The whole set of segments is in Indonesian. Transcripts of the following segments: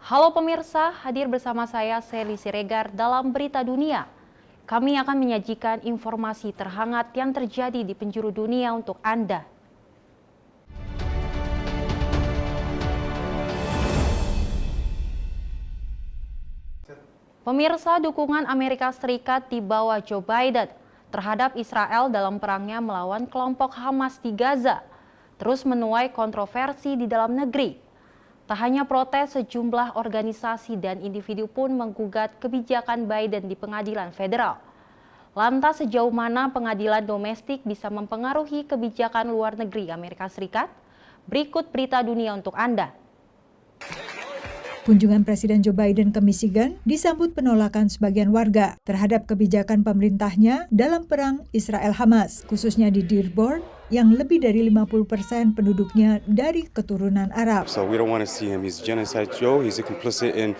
Halo pemirsa, hadir bersama saya Seli Siregar dalam Berita Dunia. Kami akan menyajikan informasi terhangat yang terjadi di penjuru dunia untuk Anda. Pemirsa, dukungan Amerika Serikat di bawah Joe Biden terhadap Israel dalam perangnya melawan kelompok Hamas di Gaza terus menuai kontroversi di dalam negeri. Tak hanya protes, sejumlah organisasi dan individu pun menggugat kebijakan Biden di pengadilan federal. Lantas sejauh mana pengadilan domestik bisa mempengaruhi kebijakan luar negeri Amerika Serikat? Berikut berita dunia untuk Anda. Kunjungan Presiden Joe Biden ke Michigan disambut penolakan sebagian warga terhadap kebijakan pemerintahnya dalam perang Israel-Hamas, khususnya di Dearborn, yang lebih dari 50% penduduknya dari keturunan Arab. So we don't want to see him. He's genocide Joe. He's complicit in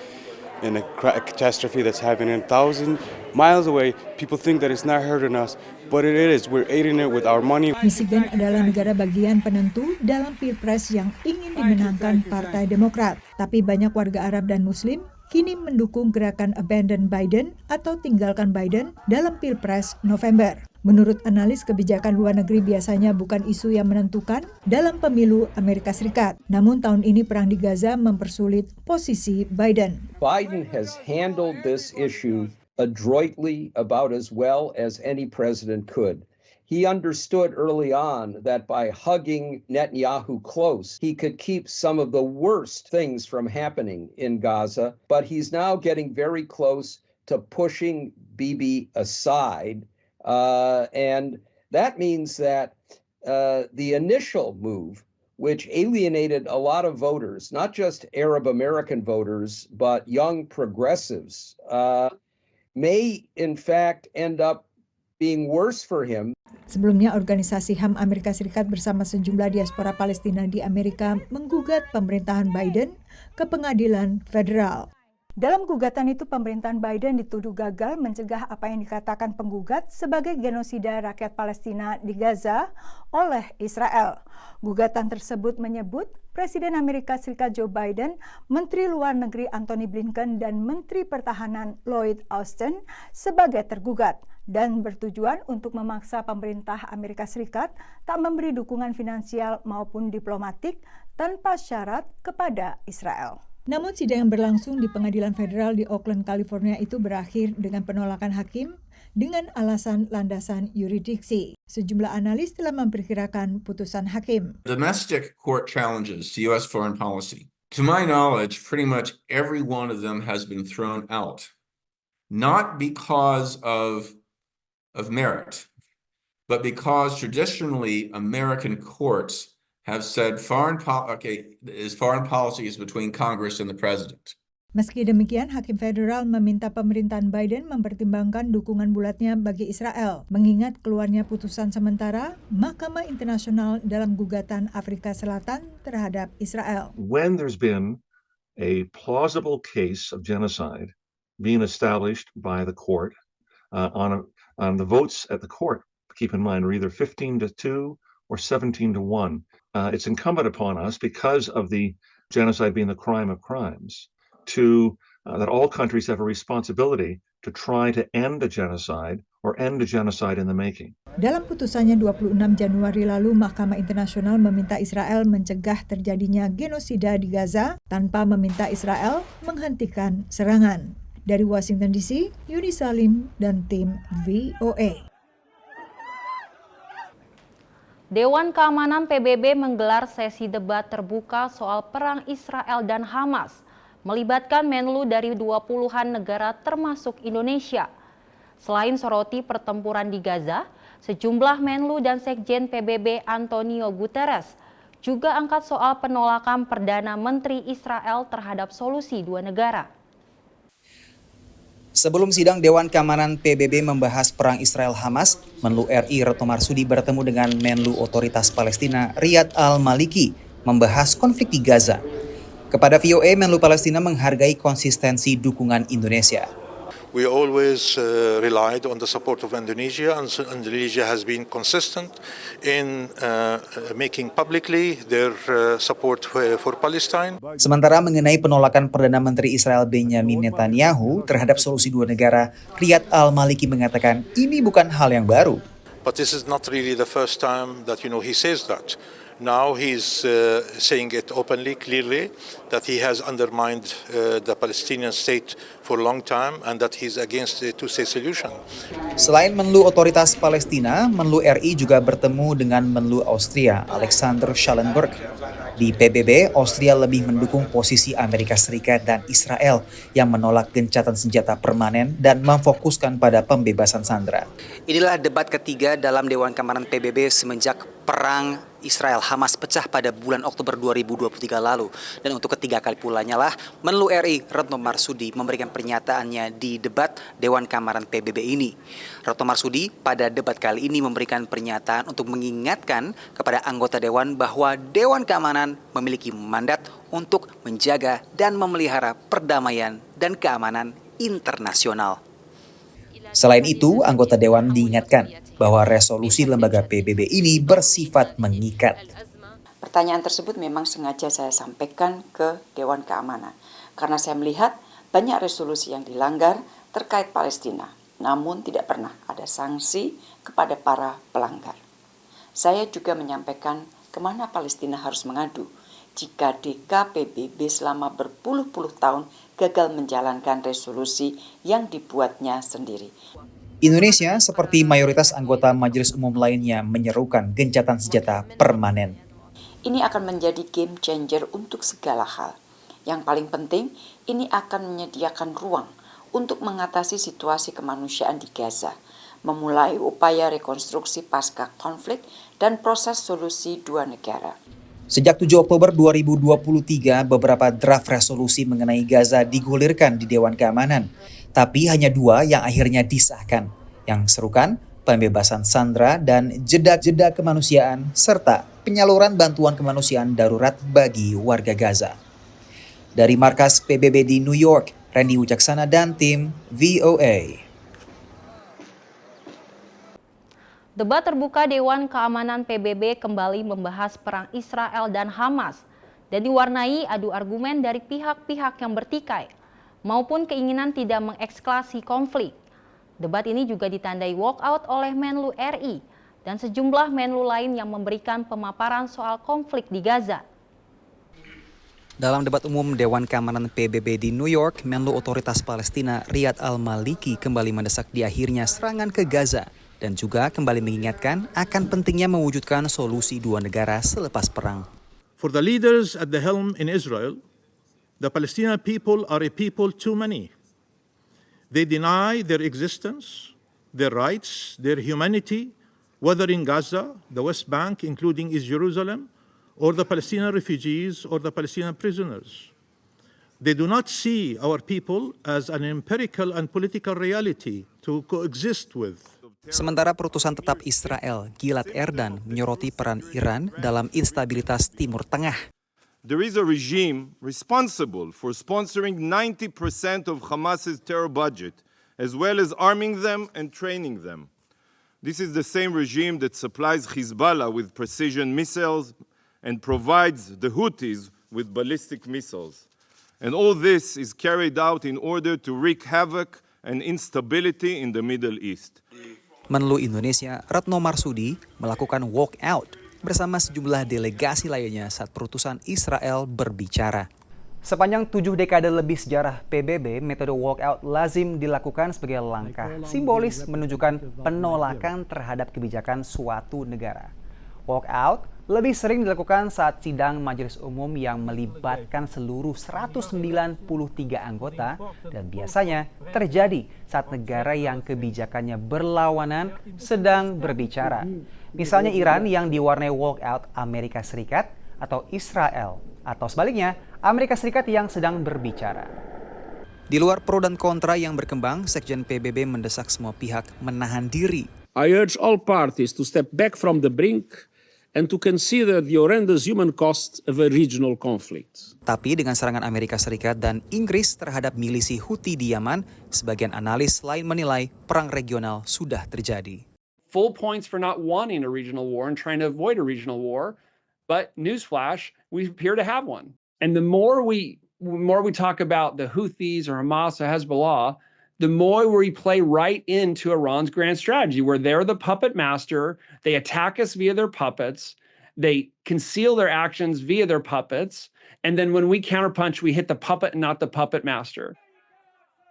a catastrophe that's happening 1,000 miles away. People think that it's not hurting us, but it is. We're aiding it with our money. Michigan adalah negara bagian penentu dalam Pilpres yang ingin dimenangkan Partai Demokrat. Tapi banyak warga Arab dan Muslim kini mendukung gerakan Abandon Biden atau Tinggalkan Biden dalam Pilpres November. Menurut analis, kebijakan luar negeri biasanya bukan isu yang menentukan dalam pemilu Amerika Serikat. Namun tahun ini perang di Gaza mempersulit posisi Biden. Biden has handled this issue adroitly, about as well as any president could. He understood early on that by hugging Netanyahu close, he could keep some of the worst things from happening in Gaza, but he's now getting very close to pushing Bibi aside. And that means that the initial move, which alienated a lot of voters, not just Arab American voters, but young progressives, may in fact end up being worse for him. Sebelumnya, organisasi HAM Amerika Serikat bersama sejumlah diaspora Palestina di Amerika menggugat pemerintahan Biden ke pengadilan federal. Dalam gugatan itu, pemerintahan Biden dituduh gagal mencegah apa yang dikatakan penggugat sebagai genosida rakyat Palestina di Gaza oleh Israel. Gugatan tersebut menyebut Presiden Amerika Serikat Joe Biden, Menteri Luar Negeri Antony Blinken, dan Menteri Pertahanan Lloyd Austin sebagai tergugat dan bertujuan untuk memaksa pemerintah Amerika Serikat tak memberi dukungan finansial maupun diplomatik tanpa syarat kepada Israel. Namun sidang yang berlangsung di pengadilan federal di Oakland, California itu berakhir dengan penolakan hakim dengan alasan landasan yurisdiksi. Sejumlah analis telah memperkirakan putusan hakim. Domestic court challenges to U.S. foreign policy. To my knowledge, pretty much every one of them has been thrown out. Not because of merit, but because traditionally American courts have said foreign policy is between Congress and the president. Meski demikian, hakim federal meminta pemerintahan Biden mempertimbangkan dukungan bulatnya bagi Israel, mengingat keluarnya putusan sementara Mahkamah Internasional dalam gugatan Afrika Selatan terhadap Israel. When there's been a plausible case of genocide being established by the court on the votes at the court, keep in mind, are either 15-2 or 17-1. It's incumbent upon us, because of the genocide being the crime of crimes, that all countries have a responsibility to try to end the genocide or end the genocide in the making. Dalam putusannya 26 Januari lalu, Mahkamah Internasional meminta Israel mencegah terjadinya genosida di Gaza tanpa meminta Israel menghentikan serangan. Dari Washington DC, Yuni Salim dan tim VOA. Dewan Keamanan PBB menggelar sesi debat terbuka soal perang Israel dan Hamas, melibatkan Menlu dari 20-an negara termasuk Indonesia. Selain soroti pertempuran di Gaza, sejumlah Menlu dan Sekjen PBB Antonio Guterres juga angkat soal penolakan Perdana Menteri Israel terhadap solusi dua negara. Sebelum sidang Dewan Keamanan PBB membahas perang Israel-Hamas, Menlu RI Retno Marsudi bertemu dengan Menlu Otoritas Palestina Riyad Al-Maliki membahas konflik di Gaza. Kepada VOA, Menlu Palestina menghargai konsistensi dukungan Indonesia. We always relied on the support of Indonesia, and Indonesia has been consistent in making publicly their support for Palestine. Sementara mengenai penolakan Perdana Menteri Israel Benjamin Netanyahu terhadap solusi dua negara, Riyad Al-Maliki mengatakan ini bukan hal yang baru. But this is not really the first time that he says that. Now he's saying it openly, clearly, that he has undermined the Palestinian state for a long time and that he's against the two-state solution. Selain Menlu Otoritas Palestina, Menlu RI juga bertemu dengan Menlu Austria, Alexander Schallenberg. Di PBB, Austria lebih mendukung posisi Amerika Serikat dan Israel yang menolak gencatan senjata permanen dan memfokuskan pada pembebasan sandera. Inilah debat ketiga dalam Dewan Keamanan PBB semenjak perang Israel-Hamas pecah pada bulan Oktober 2023 lalu. Dan untuk ketiga kali pulanya lah, Menlu RI Retno Marsudi memberikan pernyataannya di debat Dewan Keamanan PBB ini. Retno Marsudi pada debat kali ini memberikan pernyataan untuk mengingatkan kepada anggota Dewan bahwa Dewan Keamanan memiliki mandat untuk menjaga dan memelihara perdamaian dan keamanan internasional. Selain itu, anggota Dewan diingatkan bahwa resolusi lembaga PBB ini bersifat mengikat. Pertanyaan tersebut memang sengaja saya sampaikan ke Dewan Keamanan karena saya melihat banyak resolusi yang dilanggar terkait Palestina, namun tidak pernah ada sanksi kepada para pelanggar. Saya juga menyampaikan kemana Palestina harus mengadu jika DKPBB selama berpuluh-puluh tahun gagal menjalankan resolusi yang dibuatnya sendiri. Indonesia, seperti mayoritas anggota Majelis Umum lainnya, menyerukan gencatan senjata permanen. Ini akan menjadi game changer untuk segala hal. Yang paling penting, ini akan menyediakan ruang untuk mengatasi situasi kemanusiaan di Gaza, memulai upaya rekonstruksi pasca konflik dan proses solusi dua negara. Sejak 7 Oktober 2023, beberapa draft resolusi mengenai Gaza digulirkan di Dewan Keamanan. Tapi hanya 2 yang akhirnya disahkan, yang serukan pembebasan sandera dan jeda-jeda kemanusiaan, serta penyaluran bantuan kemanusiaan darurat bagi warga Gaza. Dari markas PBB di New York, Randy Wicaksana dan tim VOA. Debat terbuka Dewan Keamanan PBB kembali membahas perang Israel dan Hamas dan diwarnai adu argumen dari pihak-pihak yang bertikai maupun keinginan tidak mengekskalasi konflik. Debat ini juga ditandai walkout oleh Menlu RI dan sejumlah Menlu lain yang memberikan pemaparan soal konflik di Gaza. Dalam debat umum Dewan Keamanan PBB di New York, Menlu Otoritas Palestina Riyad Al-Maliki kembali mendesak di akhirnya serangan ke Gaza dan juga kembali mengingatkan akan pentingnya mewujudkan solusi dua negara selepas perang. For the leaders at the helm in Israel, the Palestinian people are a people too many. They deny their existence, their rights, their humanity, whether in Gaza, the West Bank, including East Jerusalem, or the Palestinian refugees or the Palestinian prisoners. They do not see our people as an empirical and political reality to coexist with. Sementara perutusan tetap Israel, Gilad Erdan, menyoroti peran Iran dalam instabilitas Timur Tengah. There is a regime responsible for sponsoring 90% of Hamas's terror budget, as well as arming them and training them. This is the same regime that supplies Hezbollah with precision missiles and provides the Houthis with ballistic missiles. And all this is carried out in order to wreak havoc and instability in the Middle East. Menlu Indonesia Retno Marsudi melakukan walkout bersama sejumlah delegasi lainnya saat perutusan Israel berbicara. Sepanjang 7 dekade lebih sejarah PBB, metode walkout lazim dilakukan sebagai langkah simbolis menunjukkan penolakan terhadap kebijakan suatu negara. Walkout lebih sering dilakukan saat sidang Majelis Umum yang melibatkan seluruh 193 anggota dan biasanya terjadi saat negara yang kebijakannya berlawanan sedang berbicara. Misalnya Iran yang diwarnai walkout Amerika Serikat atau Israel, atau sebaliknya Amerika Serikat yang sedang berbicara. Di luar pro dan kontra yang berkembang, Sekjen PBB mendesak semua pihak menahan diri. I urge all parties to step back from the brink and to consider the horrendous human cost of a regional conflict. Tapi dengan serangan Amerika Serikat dan Inggris terhadap milisi Houthi di Yaman, sebagian analis lain menilai perang regional sudah terjadi. Full points for not wanting a regional war and trying to avoid a regional war, but newsflash, we appear to have one. And the more we talk about the Houthis or Hamas or Hezbollah, the more we play right into Iran's grand strategy, where they're the puppet master, they attack us via their puppets, they conceal their actions via their puppets, and then when we counterpunch, we hit the puppet and not the puppet master.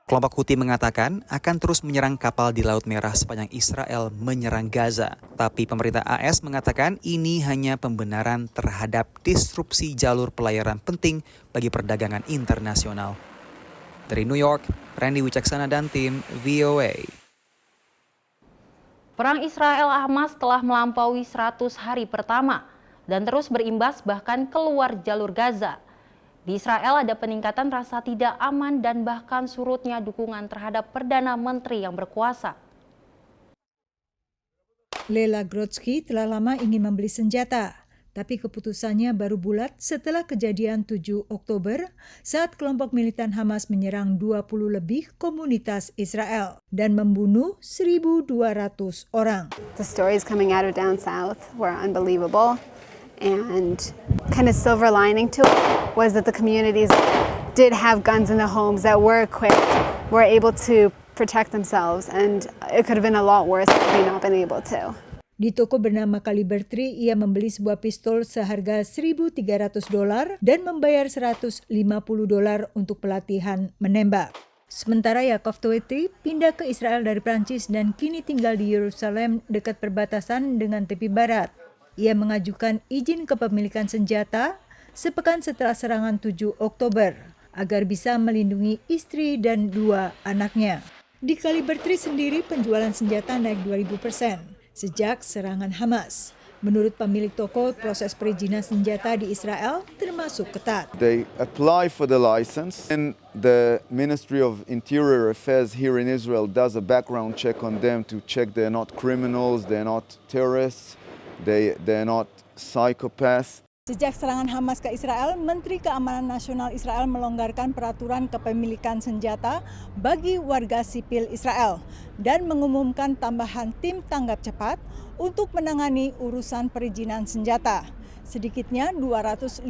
Kelompok Houthi mengatakan akan terus menyerang kapal di Laut Merah sepanjang Israel menyerang Gaza. Tapi pemerintah AS mengatakan ini hanya pembenaran terhadap disrupsi jalur pelayaran penting bagi perdagangan internasional. Dari New York, Randy Wicaksana dan tim VOA. Perang Israel-Hamas telah melampaui 100 hari pertama dan terus berimbas bahkan keluar jalur Gaza. Di Israel ada peningkatan rasa tidak aman dan bahkan surutnya dukungan terhadap Perdana Menteri yang berkuasa. Lela Grodzki telah lama ingin membeli senjata, tapi keputusannya baru bulat setelah kejadian 7 Oktober saat kelompok militan Hamas menyerang 20 lebih komunitas Israel dan membunuh 1.200 orang. The stories coming out of down south were unbelievable, and kind of silver lining to it was that the communities did have guns in the homes that were equipped, were able to protect themselves, and it could have been a lot worse if we not been able to. Di toko bernama Caliber 3, ia membeli sebuah pistol seharga $1.300 dan membayar $150 untuk pelatihan menembak. Sementara Yakov Toeti pindah ke Israel dari Prancis dan kini tinggal di Yerusalem dekat perbatasan dengan tepi barat. Ia mengajukan izin kepemilikan senjata sepekan setelah serangan 7 Oktober agar bisa melindungi istri dan 2 anaknya. Di Caliber 3 sendiri penjualan senjata naik 2.000% sejak serangan Hamas. Menurut pemilik toko, proses perizinan senjata di Israel termasuk ketat. They apply for the license and the Ministry of Interior Affairs here in Israel does a background check on them to check they're not criminals, they're not terrorists, they're not psychopaths. Sejak serangan Hamas ke Israel, Menteri Keamanan Nasional Israel melonggarkan peraturan kepemilikan senjata bagi warga sipil Israel dan mengumumkan tambahan tim tanggap cepat untuk menangani urusan perizinan senjata. Sedikitnya 250.000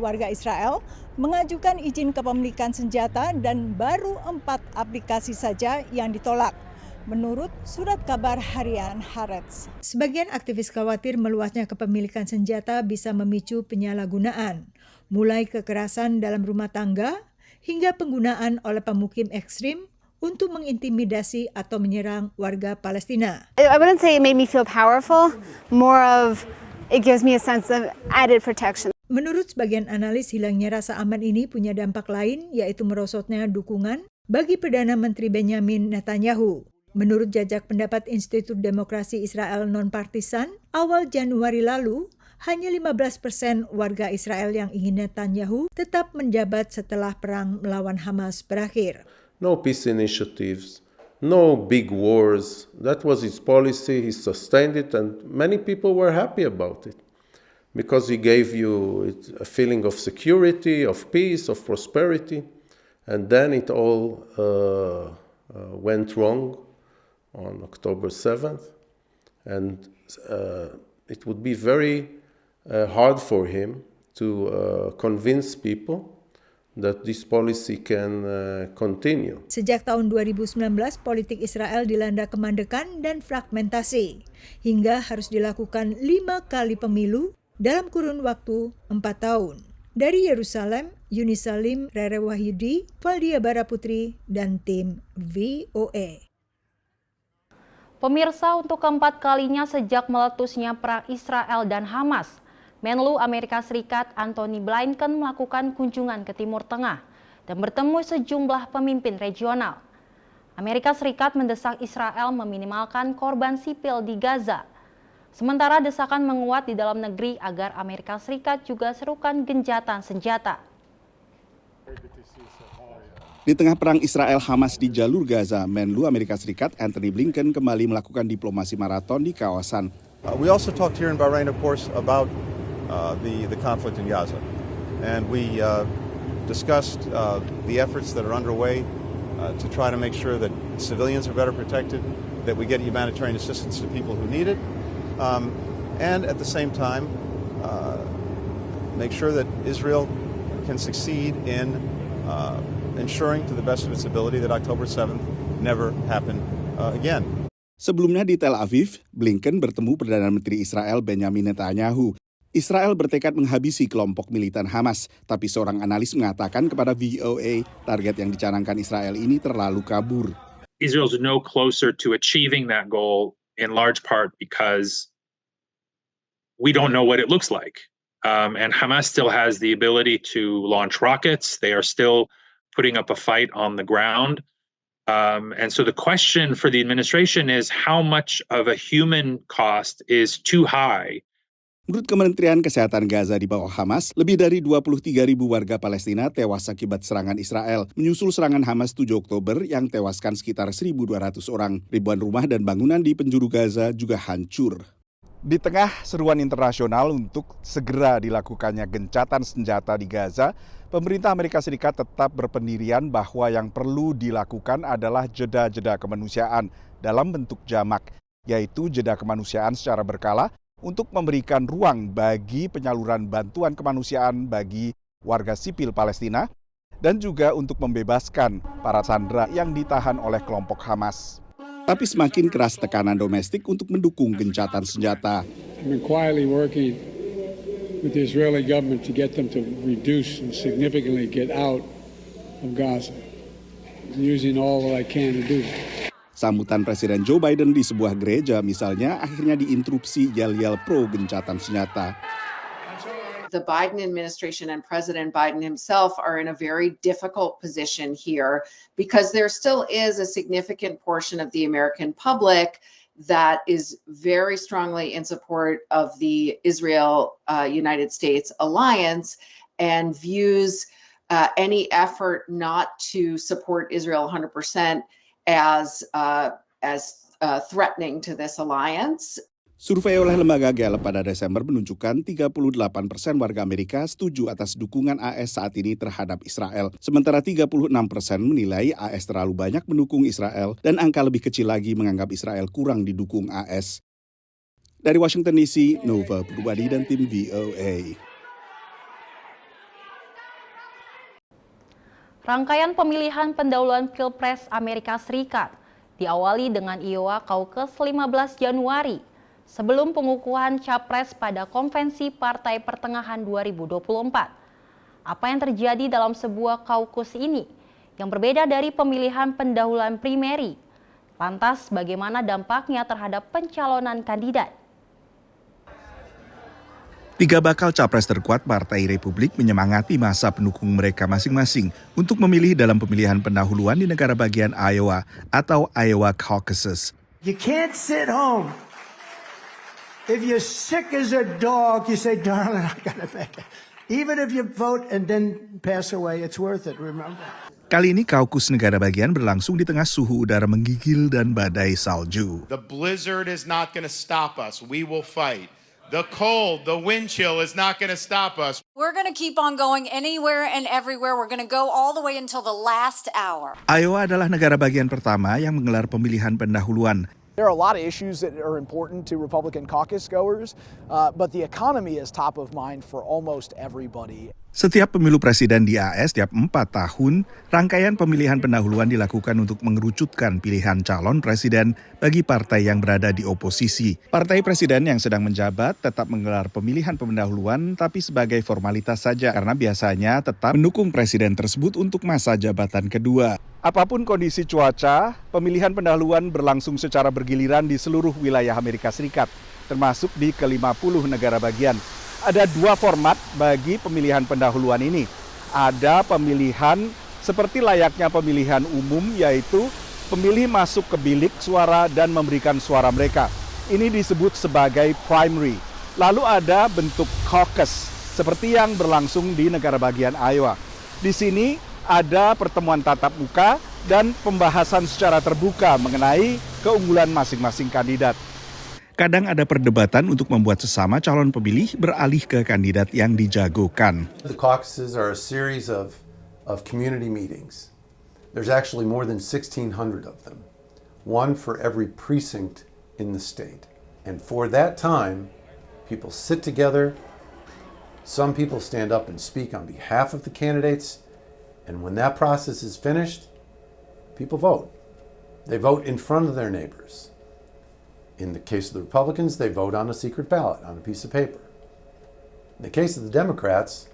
warga Israel mengajukan izin kepemilikan senjata dan baru 4 aplikasi saja yang ditolak. Menurut surat kabar harian Haaretz. Sebagian aktivis khawatir meluasnya kepemilikan senjata bisa memicu penyalahgunaan, mulai kekerasan dalam rumah tangga hingga penggunaan oleh pemukim ekstrim untuk mengintimidasi atau menyerang warga Palestina. I wouldn't say it made me feel powerful, more of it gives me a sense of added protection. Menurut sebagian analis, hilangnya rasa aman ini punya dampak lain, yaitu merosotnya dukungan bagi Perdana Menteri Benjamin Netanyahu. Menurut jajak pendapat Institut Demokrasi Israel Non-Partisan, awal Januari lalu, hanya 15% warga Israel yang ingin Netanyahu tetap menjabat setelah perang melawan Hamas berakhir. No peace initiatives, no big wars. That was his policy, he sustained it, and many people were happy about it. Because he gave you a feeling of security, of peace, of prosperity. And then it all went wrong on October 7th, and it would be very hard for him to convince people that this policy can continue. Sejak tahun 2019, politik Israel dilanda kemandekan dan fragmentasi, hingga harus dilakukan 5 kali pemilu dalam kurun waktu 4 tahun. Dari Yerusalem, Yuni Salim, Rere Wahyudi, Valdia Baraputri, dan tim VOA. Pemirsa, untuk keempat kalinya sejak meletusnya perang Israel dan Hamas, Menlu Amerika Serikat Antony Blinken melakukan kunjungan ke Timur Tengah dan bertemu sejumlah pemimpin regional. Amerika Serikat mendesak Israel meminimalkan korban sipil di Gaza. Sementara desakan menguat di dalam negeri agar Amerika Serikat juga serukan gencatan senjata. Di tengah perang Israel-Hamas di jalur Gaza, Menlu Amerika Serikat Antony Blinken kembali melakukan diplomasi maraton di kawasan. We also talked here in Bahrain, of course, about the conflict in Gaza. And we discussed the efforts that are underway to try to make sure that civilians are better protected, that we get humanitarian assistance to people who need it, and at the same time, make sure that Israel can succeed in ensuring to the best of its ability that October 7th never happen again. Sebelumnya di Tel Aviv, Blinken bertemu Perdana Menteri Israel Benjamin Netanyahu. Israel bertekad menghabisi kelompok militan Hamas, tapi seorang analis mengatakan kepada VOA, target yang dicanangkan Israel ini terlalu kabur. Israel's no closer to achieving that goal in large part because we don't know what it looks like. And Hamas still has the ability to launch rockets. They are still putting up a fight on the ground. And so the question for the administration is how much of a human cost is too high? Menurut Kementerian Kesehatan Gaza di bawah Hamas, lebih dari 23.000 warga Palestina tewas akibat serangan Israel. Menyusul serangan Hamas 7 Oktober yang tewaskan sekitar 1.200 orang. Ribuan rumah dan bangunan di penjuru Gaza juga hancur. Di tengah seruan internasional untuk segera dilakukannya gencatan senjata di Gaza, pemerintah Amerika Serikat tetap berpendirian bahwa yang perlu dilakukan adalah jeda-jeda kemanusiaan dalam bentuk jamak, yaitu jeda kemanusiaan secara berkala untuk memberikan ruang bagi penyaluran bantuan kemanusiaan bagi warga sipil Palestina dan juga untuk membebaskan para sandera yang ditahan oleh kelompok Hamas. Tapi semakin keras tekanan domestik untuk mendukung gencatan senjata. I've been quietly working with the Israeli government to get them to reduce and significantly get out of Gaza. I'm using all that I can to do that. Sambutan Presiden Joe Biden di sebuah gereja misalnya akhirnya diinterupsi yel-yel pro gencatan senjata. The Biden administration and President Biden himself are in a very difficult position here because there still is a significant portion of the American public that is very strongly in support of the Israel-United States alliance and views any effort not to support Israel 100% as threatening to this alliance. Survei oleh lembaga Gallup pada Desember menunjukkan 38% warga Amerika setuju atas dukungan AS saat ini terhadap Israel. Sementara 36% menilai AS terlalu banyak mendukung Israel dan angka lebih kecil lagi menganggap Israel kurang didukung AS. Dari Washington DC, Nova Purwadi dan tim VOA. Rangkaian pemilihan pendahuluan Pilpres Amerika Serikat diawali dengan Iowa Caucus 15 Januari sebelum pengukuhan Capres pada konvensi Partai Pertengahan 2024. Apa yang terjadi dalam sebuah caucus ini yang berbeda dari pemilihan pendahuluan primary? Lantas bagaimana dampaknya terhadap pencalonan kandidat? Tiga bakal capres terkuat Partai Republik menyemangati masa pendukung mereka masing-masing untuk memilih dalam pemilihan pendahuluan di negara bagian Iowa atau Iowa Caucuses. You can't sit home. If you're sick as a dog, you say, darling, I gotta make it. Even if you vote and then pass away, it's worth it, remember? Kali ini kaukus negara bagian berlangsung di tengah suhu udara menggigil dan badai salju. The blizzard is not going to stop us. We will fight. The cold, the wind chill is not going to stop us. We're going to keep on going anywhere and everywhere. We're going to go all the way until the last hour. Iowa adalah negara bagian pertama yang menggelar pemilihan pendahuluan. There are a lot of issues that are important to Republican caucus goers, but the economy is top of mind for almost everybody. Setiap pemilu presiden di AS tiap 4 tahun, rangkaian pemilihan pendahuluan dilakukan untuk mengerucutkan pilihan calon presiden bagi partai yang berada di oposisi. Partai presiden yang sedang menjabat tetap menggelar pemilihan pendahuluan tapi sebagai formalitas saja karena biasanya tetap mendukung presiden tersebut untuk masa jabatan kedua. Apapun kondisi cuaca, pemilihan pendahuluan berlangsung secara bergiliran di seluruh wilayah Amerika Serikat, termasuk di ke-50 negara bagian. Ada 2 format bagi pemilihan pendahuluan ini. Ada pemilihan seperti layaknya pemilihan umum, yaitu pemilih masuk ke bilik suara dan memberikan suara mereka. Ini disebut sebagai primary. Lalu ada bentuk caucus, seperti yang berlangsung di negara bagian Iowa. Di sini ada pertemuan tatap muka dan pembahasan secara terbuka mengenai keunggulan masing-masing kandidat. Kadang ada perdebatan untuk membuat sesama calon pemilih beralih ke kandidat yang dijagokan. The caucuses are a series of community meetings. There's actually more than 1,600 of them, one for every precinct in the state. And for that time, people sit together, some people stand up and speak on behalf of the candidates, and when that process is finished, people vote. They vote in front of their neighbors. In the case of the Republicans, they vote on a secret ballot, on a piece of paper. In the case of the Democrats,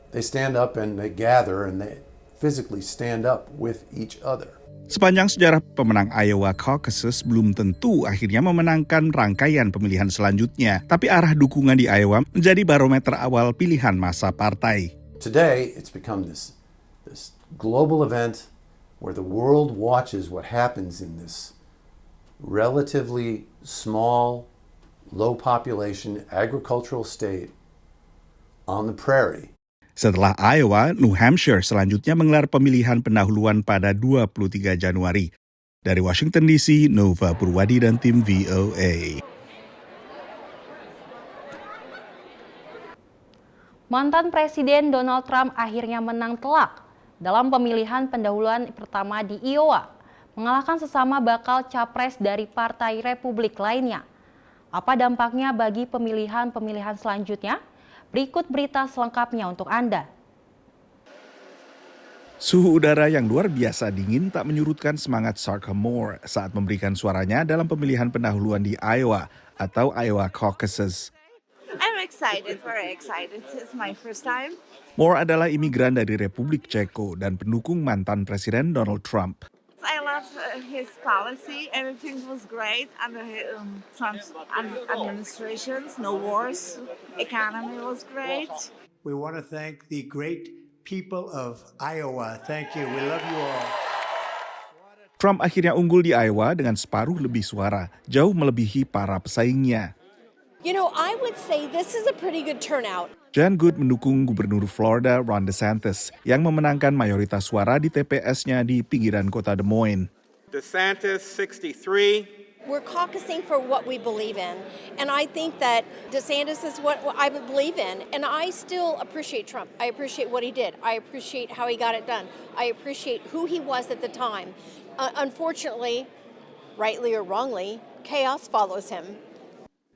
they stand up and they gather and they physically stand up with each other. Sepanjang sejarah, pemenang Iowa caucuses belum tentu akhirnya memenangkan rangkaian pemilihan selanjutnya, tapi arah dukungan di Iowa menjadi barometer awal pilihan masa partai. Today, it's become this global event where the world watches what happens in this relatively small, low population agricultural state on the prairie. Setelah Iowa, New Hampshire selanjutnya menggelar pemilihan pendahuluan pada 23 Januari. Dari Washington DC, Nova Purwadi dan tim VOA. Mantan Presiden Donald Trump akhirnya menang telak dalam pemilihan pendahuluan pertama di Iowa, mengalahkan sesama bakal capres dari Partai Republik lainnya. Apa dampaknya bagi pemilihan-pemilihan selanjutnya? Berikut berita selengkapnya untuk Anda. Suhu udara yang luar biasa dingin tak menyurutkan semangat Sarka Moore saat memberikan suaranya dalam pemilihan pendahuluan di Iowa atau Iowa caucuses. I'm excited, very excited. It's my first time. Moore adalah imigran dari Republik Ceko dan pendukung mantan Presiden Donald Trump. I love his policy. Everything was great under Trump's administrations. No wars. Economy was great. We want to thank the great people of Iowa. Thank you. We love you all. Trump akhirnya unggul di Iowa dengan separuh lebih suara, jauh melebihi para pesaingnya. You know, I would say this is a pretty good turnout. Jan Good mendukung Gubernur Florida Ron DeSantis yang memenangkan mayoritas suara di TPS-nya di pinggiran kota Des Moines. DeSantis 63. We're caucusing for what we believe in, and I think that DeSantis is what I believe in, and I still appreciate Trump. I appreciate what he did. I appreciate how he got it done. I appreciate who he was at the time. Unfortunately, rightly or wrongly, chaos follows him.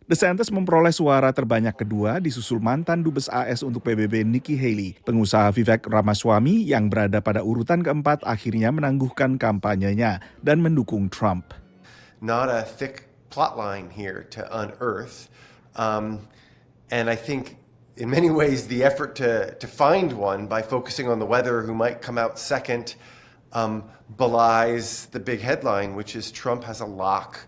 DeSantis memperoleh suara terbanyak kedua disusul mantan Dubes AS untuk PBB Nikki Haley. Pengusaha Vivek Ramaswamy yang berada pada urutan keempat akhirnya menangguhkan kampanyenya dan mendukung Trump. Not a thick plot line here to unearth. And I think in many ways the effort to find one by focusing on the weather who might come out second belies the big headline, which is Trump has a lock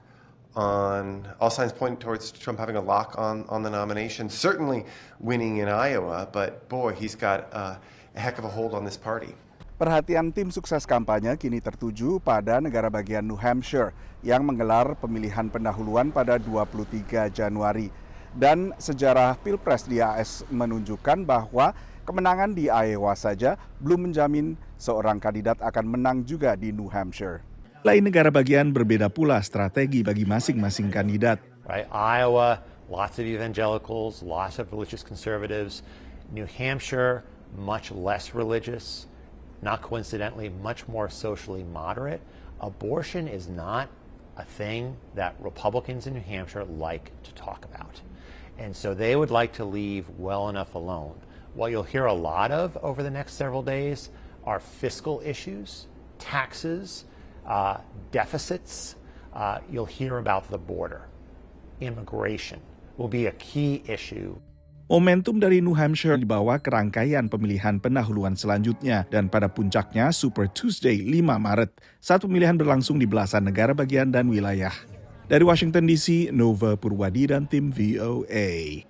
on, all signs point towards Trump having a lock on the nomination, certainly winning in Iowa, but boy, he's got a heck of a hold on this party. Perhatian tim sukses kampanye kini tertuju pada negara bagian New Hampshire yang menggelar pemilihan pendahuluan pada 23 Januari. Dan sejarah Pilpres di AS menunjukkan bahwa kemenangan di Iowa saja belum menjamin seorang kandidat akan menang juga di New Hampshire. Lain negara bagian berbeda pula strategi bagi masing-masing kandidat. Right, Iowa, lots of evangelicals, lots of religious conservatives. New Hampshire, much less religious. Not coincidentally, much more socially moderate. Abortion is not a thing that Republicans in New Hampshire like to talk about. And so they would like to leave well enough alone. What you'll hear a lot of over the next several days are fiscal issues, taxes, deficits. You'll hear about the border. Immigration will be a key issue. Momentum dari New Hampshire dibawa ke rangkaian pemilihan pendahuluan selanjutnya dan pada puncaknya Super Tuesday 5 Maret saat pemilihan berlangsung di belasan negara bagian dan wilayah. Dari Washington DC, Nova Purwadi dan tim VOA.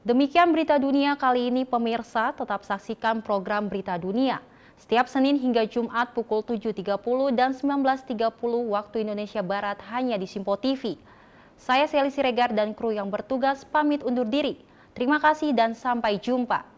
Demikian berita dunia kali ini pemirsa, tetap saksikan program Berita Dunia setiap Senin hingga Jumat pukul 7.30 dan 19.30 waktu Indonesia Barat hanya di Simpo TV. Saya Sally Siregar dan kru yang bertugas pamit undur diri. Terima kasih dan sampai jumpa.